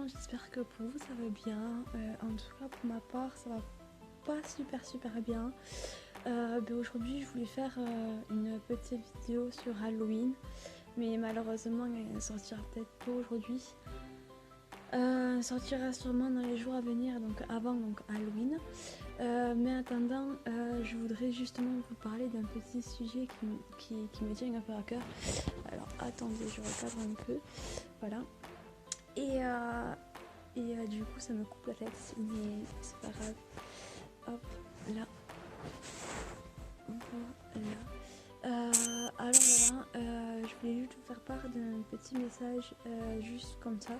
j'espère que pour vous ça va bien. En tout cas pour ma part ça va pas super bien. Aujourd'hui je voulais faire une petite vidéo sur Halloween, mais malheureusement elle sortira peut-être pas aujourd'hui. Elle sortira sûrement dans les jours à venir, donc avant donc Halloween. Mais en attendant, je voudrais justement vous parler d'un petit sujet qui me tient un peu à cœur. Alors attendez, je recadre un peu. Voilà. Et du coup ça me coupe la tête, mais c'est pas grave. Hop, là. Voilà. Alors voilà, je voulais juste vous faire part d'un petit message juste comme ça.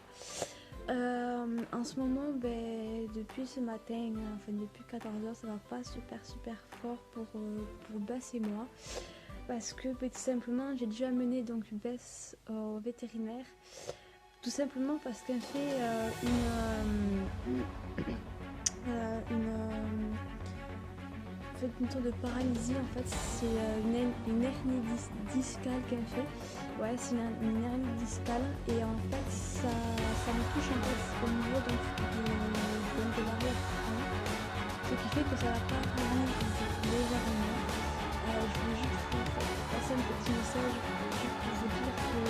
En ce moment, depuis ce matin, enfin depuis 14h, ça va pas super fort pour Bess et moi. Parce que tout simplement, j'ai déjà amené donc Bess au vétérinaire. Tout simplement parce qu'elle fait une sorte de paralysie. En fait, c'est une hernie discale qu'elle fait. Ouais, c'est une hernie discale. Et en fait, ça me touche en fait au niveau de l'arrière-train. Ce qui fait que ça va paralyser légèrement. Je voulais juste passer un petit message juste pour vous dire que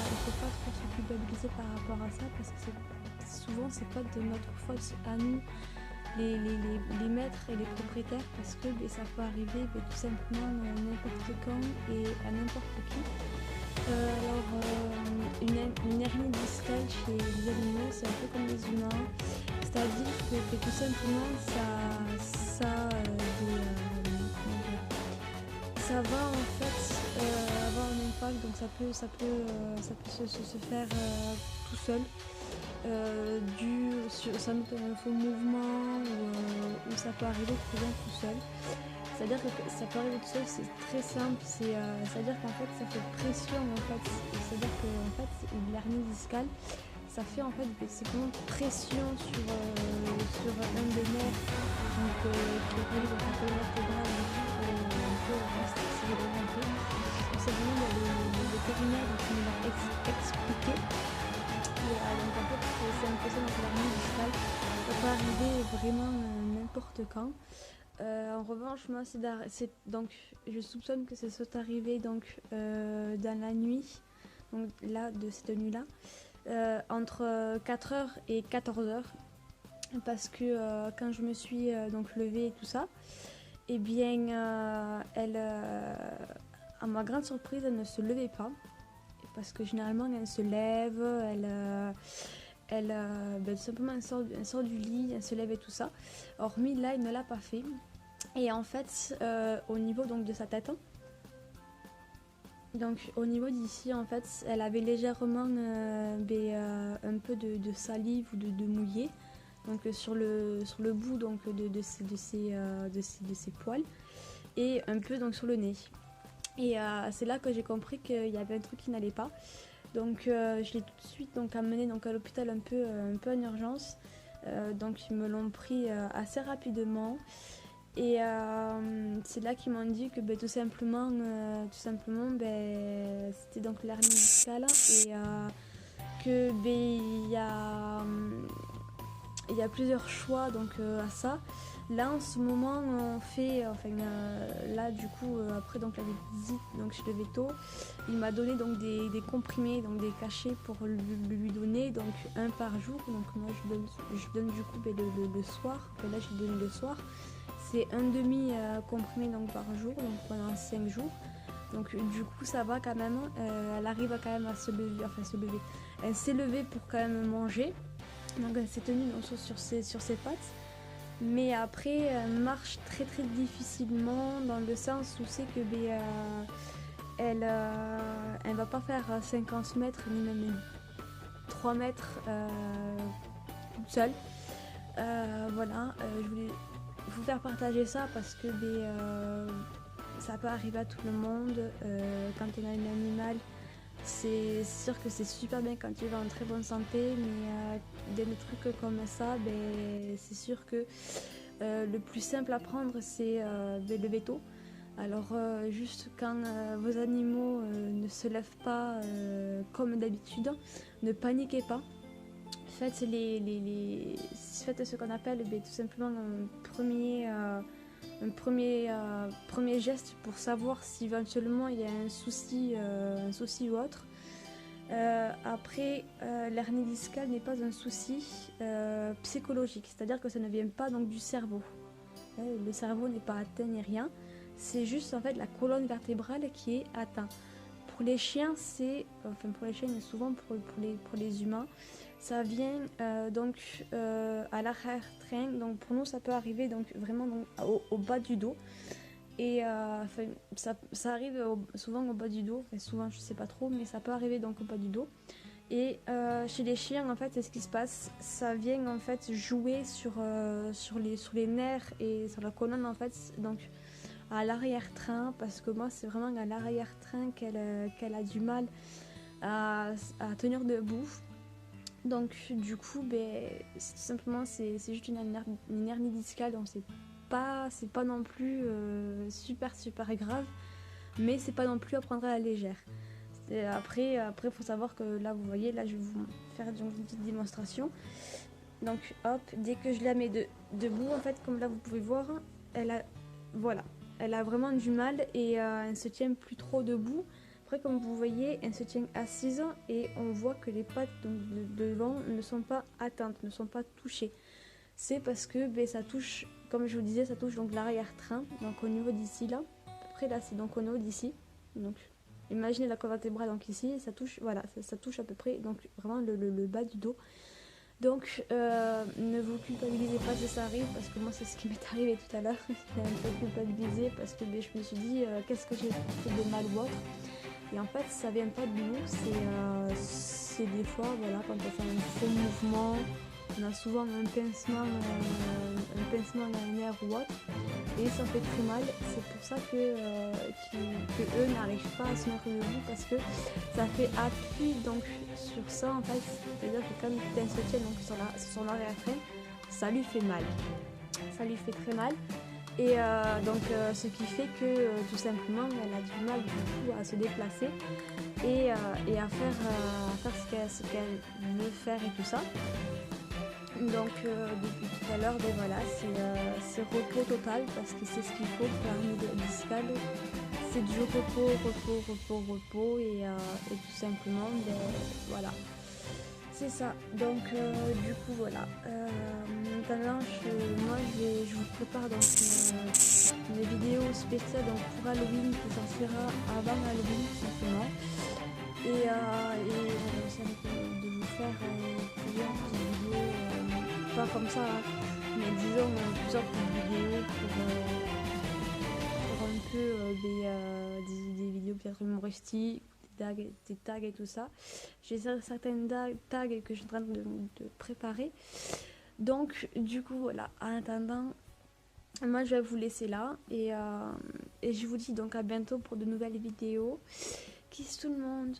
il ne faut pas trop se culpabiliser par rapport à ça, parce que souvent c'est pas de notre faute à nous, les maîtres et les propriétaires, parce que ça peut arriver tout simplement n'importe quand et à n'importe qui. Une hernie discale chez les animaux, c'est un peu comme les humains, c'est-à-dire que tout simplement ça va en fait avoir un impact, donc ça peut se faire tout seul, ça met un faux mouvement, ou ça peut arriver très bien tout seul. C'est-à-dire que ça peut arriver tout seul, c'est très simple, c'est-à-dire qu'en fait ça fait pression en fait, c'est-à-dire que en fait l'hernie discale, ça fait en fait c'est vraiment pression sur un des nerfs, donc qui est relié donc un peu vertébral, un peu c'est un peu. Donc c'est vraiment le vétérinaire qui nous l'a expliqué. Donc en fait c'est un peu ça, donc l'hernie discale, ça peut arriver vraiment n'importe quand. En revanche, moi, donc je soupçonne que c'est soit arrivé donc dans la nuit, donc là de cette nuit-là, entre 4h et 14h, parce que quand je me suis donc levée et tout ça, et bien à ma grande surprise, elle ne se levait pas, parce que généralement elle se lève, tout simplement elle sort du lit, elle se lève et tout ça. Hormis là, il ne l'a pas fait. Et en fait, au niveau donc de sa tête, donc au niveau d'ici, en fait, elle avait légèrement un peu de salive ou de mouillé, donc sur le bout donc de ses poils, et un peu donc sur le nez. Et c'est là que j'ai compris qu'il y avait un truc qui n'allait pas. Donc je l'ai tout de suite donc amenée donc à l'hôpital un peu en urgence. Donc ils me l'ont pris assez rapidement. Et c'est là qu'ils m'ont dit que tout simplement c'était donc l'hernie discale, et que il y a plusieurs choix donc à ça. Là en ce moment on fait là du coup après donc la visite donc chez le véto, il m'a donné donc des comprimés, donc des cachets pour lui donner donc un par jour. Donc moi je donne du coup le soir, là j'ai donné le soir. C'est un demi comprimé donc par jour, donc pendant 5 jours. Donc du coup ça va quand même, elle arrive quand même à se lever, elle s'est levée pour quand même manger, donc elle s'est tenue donc, sur ses pattes, mais après elle marche très difficilement, dans le sens où c'est que elle va pas faire 50 mètres ni même 3 mètres toute seule. Voilà, je voulais vous faire partager ça parce que ça peut arriver à tout le monde. Quand on a un animal, c'est sûr que c'est super bien quand il va en très bonne santé, mais des trucs comme ça, c'est sûr que le plus simple à prendre c'est le véto. Alors juste quand vos animaux ne se lèvent pas comme d'habitude, ne paniquez pas. faites faites ce qu'on appelle tout simplement un premier geste pour savoir si éventuellement il y a un souci ou autre. Après, l'hernie discale n'est pas un souci psychologique, c'est-à-dire que ça ne vient pas donc du cerveau. Le cerveau n'est pas atteint ni rien, c'est juste en fait la colonne vertébrale qui est atteinte. Pour les chiens, pour les chiens, mais souvent pour les humains, ça vient à l'arrière-train. Donc pour nous, ça peut arriver donc vraiment donc, au bas du dos. Et ça arrive souvent au bas du dos. Enfin, souvent, je sais pas trop, mais ça peut arriver donc au bas du dos. Et chez les chiens, en fait, c'est ce qui se passe. Ça vient en fait jouer sur les nerfs et sur la colonne en fait. Donc à l'arrière-train, parce que moi c'est vraiment à l'arrière-train qu'elle a du mal à tenir debout. Donc du coup, c'est tout simplement c'est juste une hernie discale, donc c'est pas non plus super grave, mais c'est pas non plus à prendre à la légère. Après faut savoir que là vous voyez, là je vais vous faire une petite démonstration. Donc hop, dès que je la mets debout en fait, comme là vous pouvez voir, elle a vraiment du mal et elle ne se tient plus trop debout. Après, comme vous voyez, elle se tient assise et on voit que les pattes donc, de devant ne sont pas atteintes, ne sont pas touchées. C'est parce que ça touche, comme je vous disais, ça touche donc l'arrière-train, donc au niveau d'ici là. À peu près là, c'est donc au niveau d'ici. Donc imaginez la colonne vertébrale donc ici, ça touche, voilà, ça touche à peu près donc vraiment le bas du dos. Donc ne vous culpabilisez pas si ça arrive, parce que moi c'est ce qui m'est arrivé tout à l'heure. J'étais un peu culpabilisée parce que je me suis dit qu'est-ce que j'ai fait de mal ou autre. Et en fait ça vient pas de nous, c'est des fois voilà, quand on fait un faux mouvement, on a souvent un pincement à un nerf ou autre, et ça fait très mal. C'est pour ça que eux n'arrivent pas à se mettre debout, parce que ça fait appui donc sur ça en fait. C'est-à-dire que quand elle se tient donc sur l'arrière-train, ça lui fait mal. Ça lui fait très mal. Et ce qui fait que tout simplement elle a du mal du coup à se déplacer et à faire ce qu'elle veut faire et tout ça. Donc depuis tout à l'heure, voilà, c'est repos total, parce que c'est ce qu'il faut pour l'hernie discale. C'est du repos et tout simplement, voilà. C'est ça. Donc du coup voilà. Maintenant je vous prépare donc une vidéo spéciale donc pour Halloween qui sortira avant Halloween tout simplement. Et j'essaie de vous faire plusieurs vidéos, pas comme ça, hein, mais disons plusieurs vidéos pour un peu des vidéos peut-être humoristiques, des tags et tout ça. J'ai certaines tags que je suis en train de préparer. Donc du coup voilà, en attendant, moi je vais vous laisser là et je vous dis donc à bientôt pour de nouvelles vidéos. Kiss tout le monde.